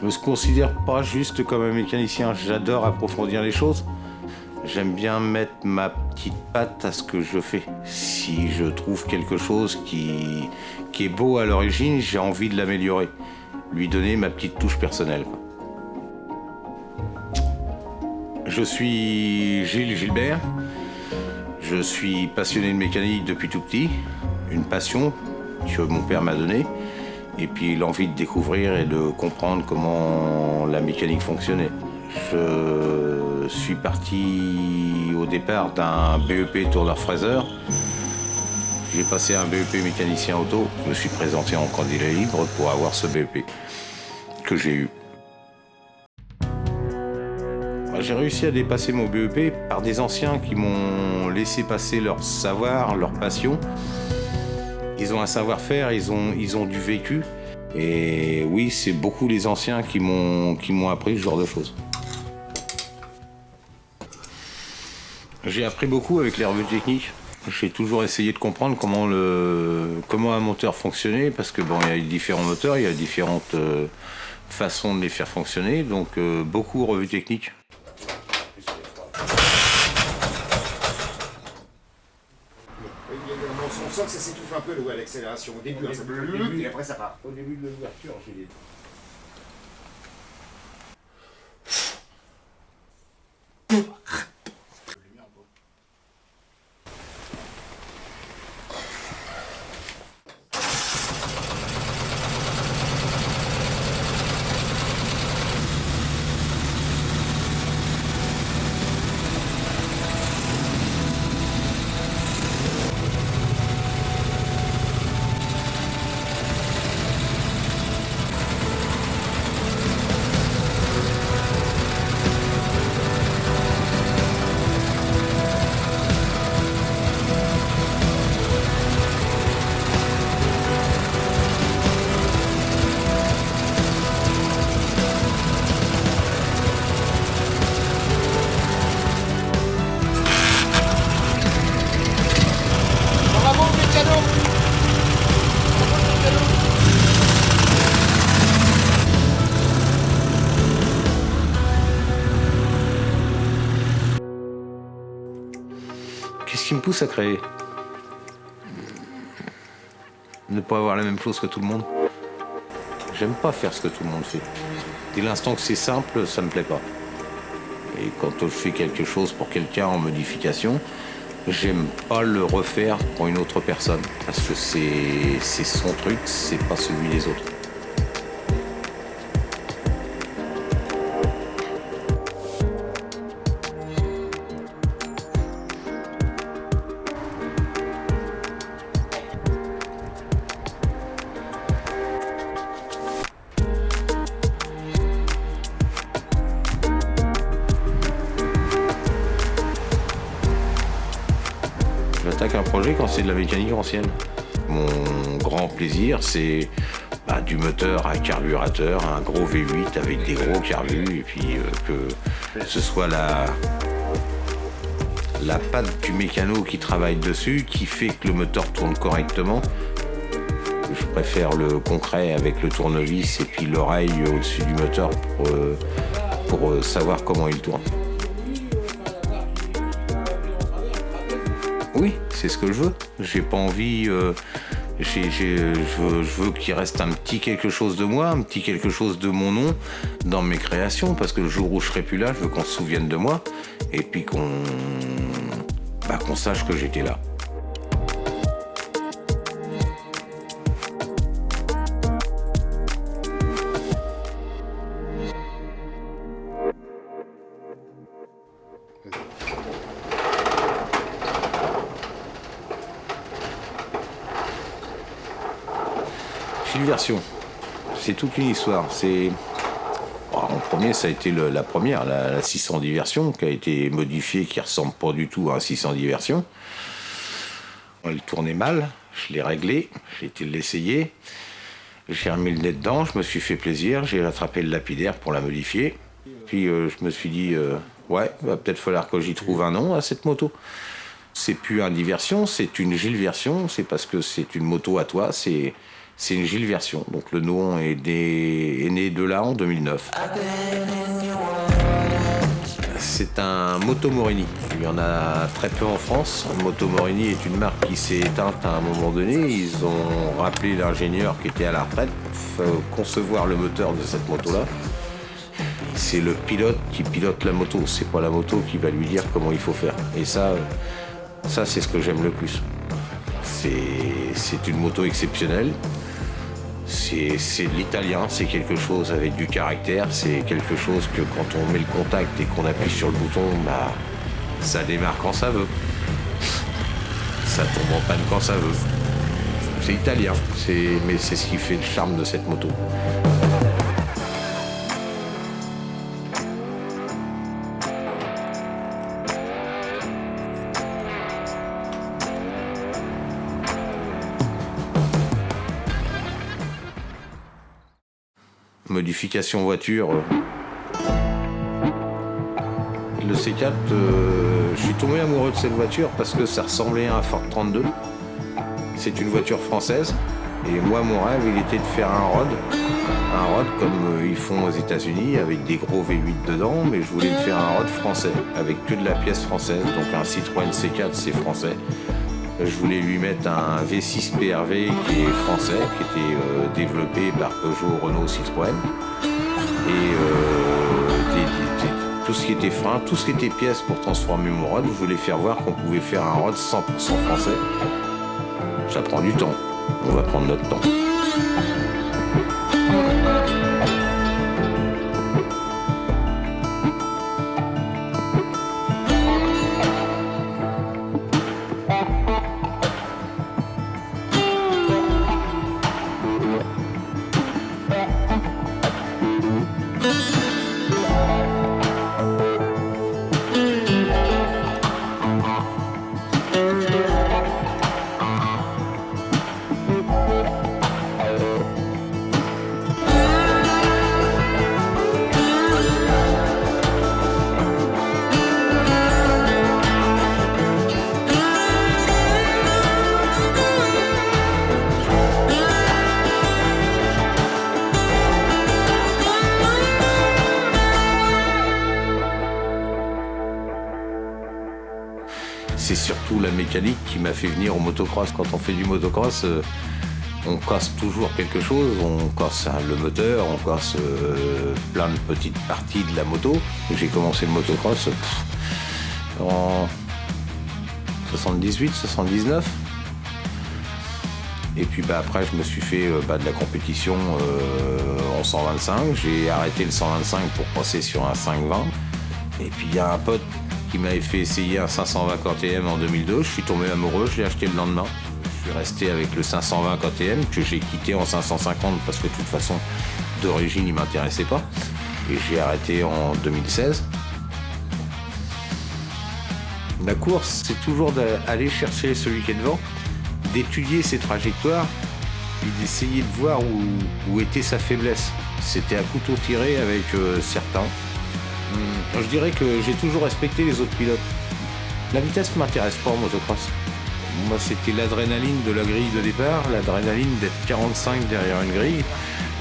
Je me considère pas juste comme un mécanicien, j'adore approfondir les choses. J'aime bien mettre ma petite patte à ce que je fais. Si je trouve quelque chose qui est beau à l'origine, j'ai envie de l'améliorer. Lui donner ma petite touche personnelle. Je suis Gilles Gilbert. Je suis passionné de mécanique depuis tout petit. Une passion que mon père m'a donnée. Et puis l'envie de découvrir et de comprendre comment la mécanique fonctionnait. Je suis parti au départ d'un BEP tourneur-fraiseur. J'ai passé un BEP mécanicien auto. Je me suis présenté en candidat libre pour avoir ce BEP que j'ai eu. J'ai réussi à dépasser mon BEP par des anciens qui m'ont laissé passer leur savoir, leur passion. Ils ont un savoir-faire, ils ont du vécu. Et oui, c'est beaucoup les anciens qui m'ont appris ce genre de choses. J'ai appris beaucoup avec les revues techniques. J'ai toujours essayé de comprendre comment un moteur fonctionnait, parce que bon, il y a différents moteurs, il y a différentes façons de les faire fonctionner, donc beaucoup revues techniques. On sent que ça s'étouffe un peu à l'accélération. Au début, ça et après ça part. Au début de l'ouverture, j'ai des... Qu'est-ce qui me pousse à créer? Ne pas avoir la même chose que tout le monde. J'aime pas faire ce que tout le monde fait. Dès l'instant que c'est simple, ça me plaît pas. Et quand je fais quelque chose pour quelqu'un en modification, j'aime pas le refaire pour une autre personne. Parce que c'est son truc, c'est pas celui des autres. J'attaque un projet quand c'est de la mécanique ancienne. Mon grand plaisir, c'est du moteur à carburateur, un gros V8 avec des gros carbus, et puis que ce soit la patte du mécano qui travaille dessus, qui fait que le moteur tourne correctement. Je préfère le concret avec le tournevis et puis l'oreille au-dessus du moteur pour savoir comment il tourne. Oui, c'est ce que je veux. J'ai pas envie. Je veux qu'il reste un petit quelque chose de moi, un petit quelque chose de mon nom dans mes créations, parce que le jour où je serai plus là, je veux qu'on se souvienne de moi et puis qu'on sache que j'étais là. Version. C'est toute une histoire. En premier, ça a été la première, la 610 version, qui a été modifiée, qui ressemble pas du tout à un 610 version. Elle tournait mal, je l'ai réglée, j'ai été l'essayer. J'ai remis le nez dedans, je me suis fait plaisir, j'ai attrapé le lapidaire pour la modifier. Puis je me suis dit, ouais, va peut-être falloir que j'y trouve un nom à cette moto. C'est plus un diversion, c'est une Gilles version, c'est parce que c'est une moto à toi, c'est C'est une Gilles version, donc le nom est né de là en 2009. C'est un Moto Morini. Il y en a très peu en France. Moto Morini est une marque qui s'est éteinte à un moment donné. Ils ont rappelé l'ingénieur qui était à la retraite pour concevoir le moteur de cette moto-là. C'est le pilote qui pilote la moto. C'est pas la moto qui va lui dire comment il faut faire. Et ça c'est ce que j'aime le plus. C'est une moto exceptionnelle. C'est de l'italien, c'est quelque chose avec du caractère, c'est quelque chose que quand on met le contact et qu'on appuie sur le bouton, bah, ça démarre quand ça ça tombe en panne quand ça veut. C'est italien, mais c'est ce qui fait le charme de cette moto. Modification voiture. Le C4, je suis tombé amoureux de cette voiture parce que ça ressemblait à un Ford 32. C'est une voiture française. Et moi, mon rêve, il était de faire un rod. Un rod comme ils font aux États-Unis, avec des gros V8 dedans, mais je voulais faire un rod français, avec que de la pièce française. Donc un Citroën C4, c'est français. Je voulais lui mettre un V6 PRV qui est français, qui était développé par Peugeot, Renault, Citroën. Et tout ce qui était frein, tout ce qui était pièces pour transformer mon rod, je voulais faire voir qu'on pouvait faire un rod 100% français. Ça prend du temps. On va prendre notre temps. C'est surtout la mécanique qui m'a fait venir au motocross. Quand on fait du motocross, on casse toujours quelque chose. On casse le moteur, on casse plein de petites parties de la moto. J'ai commencé le motocross en 78, 79. Et puis après, je me suis fait de la compétition en 125. J'ai arrêté le 125 pour passer sur un 520. Et puis il y a un pote qui m'avait fait essayer un 520 KTM en 2002. Je suis tombé amoureux, je l'ai acheté le lendemain. Je suis resté avec le 520 KTM que j'ai quitté en 550 parce que de toute façon, d'origine, il ne m'intéressait pas. Et j'ai arrêté en 2016. La course, c'est toujours d'aller chercher celui qui est devant, d'étudier ses trajectoires et d'essayer de voir où était sa faiblesse. C'était à couteau tiré avec certains. Je dirais que j'ai toujours respecté les autres pilotes. La vitesse ne m'intéresse pas en motocross. Moi, c'était l'adrénaline de la grille de départ, l'adrénaline d'être 45 derrière une grille,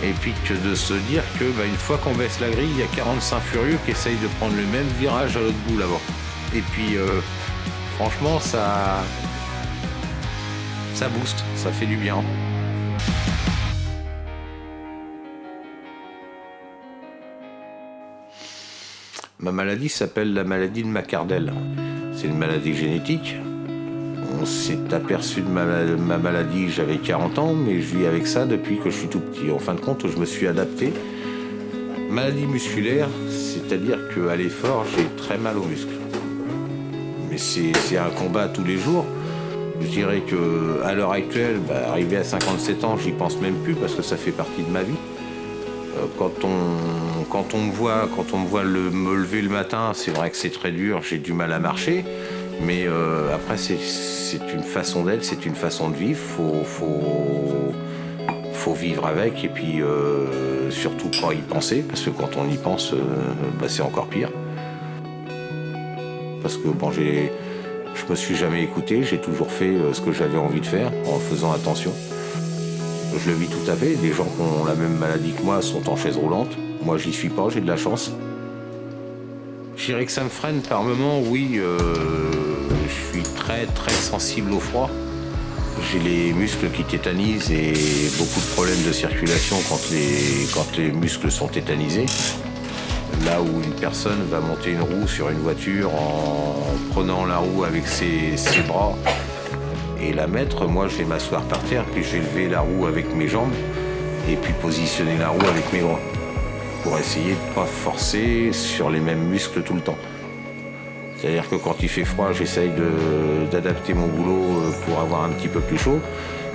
et puis que de se dire que une fois qu'on baisse la grille, il y a 45 furieux qui essayent de prendre le même virage à l'autre bout là-bas. Et puis, franchement, ça booste, ça fait du bien. Ma maladie s'appelle la maladie de McArdell. C'est une maladie génétique. On s'est aperçu de ma maladie, j'avais 40 ans, mais je vis avec ça depuis que je suis tout petit. En fin de compte, je me suis adapté. Maladie musculaire, c'est-à-dire qu'à l'effort, j'ai très mal aux muscles. Mais c'est un combat tous les jours. Je dirais qu'à l'heure actuelle, arrivé à 57 ans, j'y pense même plus parce que ça fait partie de ma vie. Quand on me voit me lever le matin, c'est vrai que c'est très dur, j'ai du mal à marcher, mais après c'est une façon d'être, c'est une façon de vivre, faut vivre avec et puis surtout pas y penser, parce que quand on y pense, c'est encore pire. Parce que je me suis jamais écouté, j'ai toujours fait ce que j'avais envie de faire en faisant attention. Je le vis tout à fait. Des gens qui ont la même maladie que moi sont en chaise roulante. Moi, j'y suis pas, j'ai de la chance. Je dirais que ça me freine par moments, oui. Je suis très très sensible au froid. J'ai les muscles qui tétanisent et beaucoup de problèmes de circulation quand les muscles sont tétanisés. Là où une personne va monter une roue sur une voiture en prenant la roue avec ses bras et la mettre, moi je vais m'asseoir par terre, puis je vais lever la roue avec mes jambes et puis positionner la roue avec mes bras pour essayer de ne pas forcer sur les mêmes muscles tout le temps. C'est-à-dire que quand il fait froid, j'essaye d'adapter mon boulot pour avoir un petit peu plus chaud.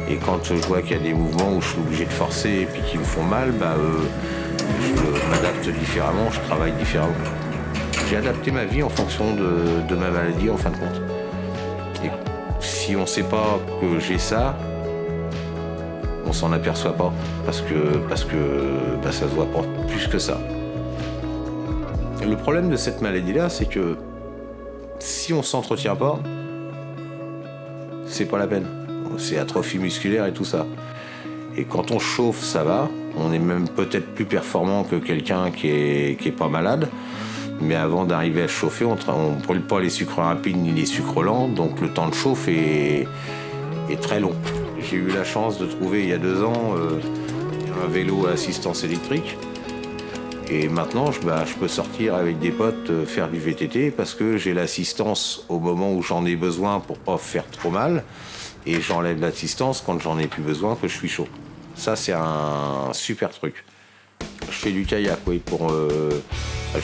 Et quand je vois qu'il y a des mouvements où je suis obligé de forcer et puis qui me font mal, je m'adapte différemment, je travaille différemment. J'ai adapté ma vie en fonction de ma maladie en fin de compte. Et si on ne sait pas que j'ai ça, on s'en aperçoit pas parce que ça se voit pas plus que ça. Le problème de cette maladie-là, c'est que si on s'entretient pas, c'est pas la peine. C'est atrophie musculaire et tout ça. Et quand on chauffe, ça va. On est même peut-être plus performant que quelqu'un qui est pas malade. Mais avant d'arriver à se chauffer, on brûle pas les sucres rapides ni les sucres lents. Donc le temps de chauffe est très long. J'ai eu la chance de trouver il y a 2 ans un vélo à assistance électrique. Et maintenant, je peux sortir avec des potes faire du VTT parce que j'ai l'assistance au moment où j'en ai besoin pour pas faire trop mal. Et j'enlève l'assistance quand j'en ai plus besoin, que je suis chaud. Ça, c'est un super truc. Je fais du kayak, oui,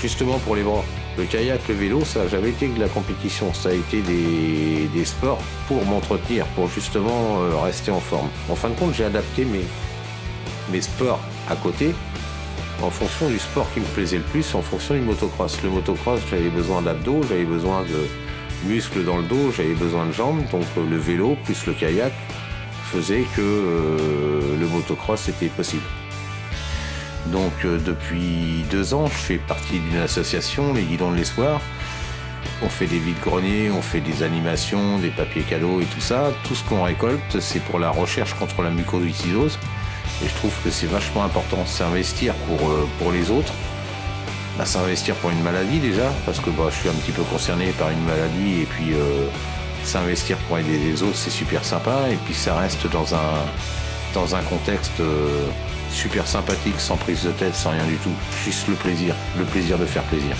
justement pour les bras. Le kayak, le vélo, ça n'a jamais été de la compétition. Ça a été des sports pour m'entretenir, pour justement rester en forme. En fin de compte, j'ai adapté mes sports à côté en fonction du sport qui me plaisait le plus, en fonction du motocross. Le motocross, j'avais besoin d'abdos, j'avais besoin de muscles dans le dos, j'avais besoin de jambes. Donc le vélo plus le kayak faisait que le motocross était possible. Donc depuis 2 ans, je fais partie d'une association, les Guidons de l'Espoir. On fait des vides-greniers, on fait des animations, des papiers cadeaux et tout ça. Tout ce qu'on récolte, c'est pour la recherche contre la mucoviscidose. Et je trouve que c'est vachement important, s'investir pour les autres. S'investir pour une maladie déjà, parce que je suis un petit peu concerné par une maladie, et puis s'investir pour aider les autres, c'est super sympa. Et puis ça reste dans un contexte super sympathique, sans prise de tête, sans rien du tout. Juste le plaisir de faire plaisir.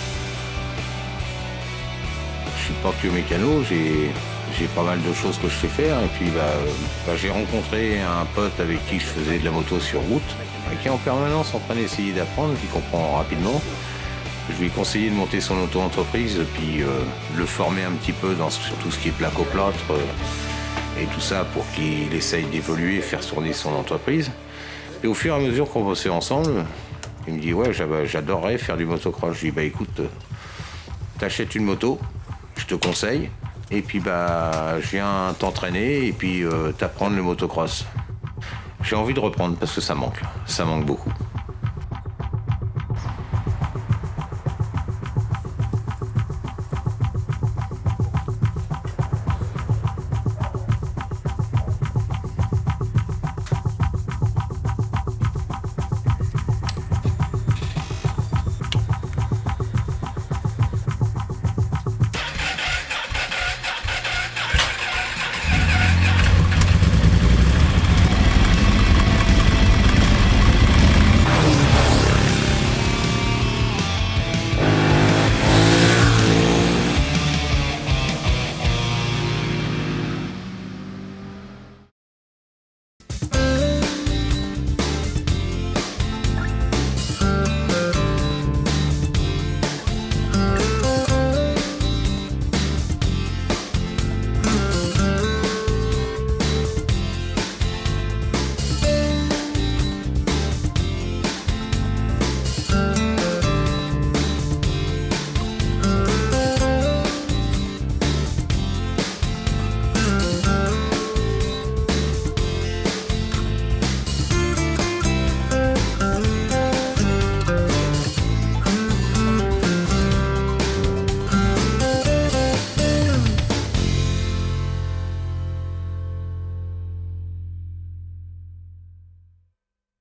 Je suis pas que mécano, j'ai pas mal de choses que je sais faire. Et puis j'ai rencontré un pote avec qui je faisais de la moto sur route, qui est en permanence en train d'essayer d'apprendre, qui comprend rapidement. Je lui ai conseillé de monter son auto-entreprise, puis le former un petit peu sur tout ce qui est placo-plâtre et tout ça pour qu'il essaye d'évoluer et faire tourner son entreprise. Et au fur et à mesure qu'on bossait ensemble, il me dit « Ouais, j'adorerais faire du motocross ». Je lui dis « Écoute, t'achètes une moto, je te conseille, et puis je viens t'entraîner et puis t'apprendre le motocross ». J'ai envie de reprendre parce que ça manque beaucoup.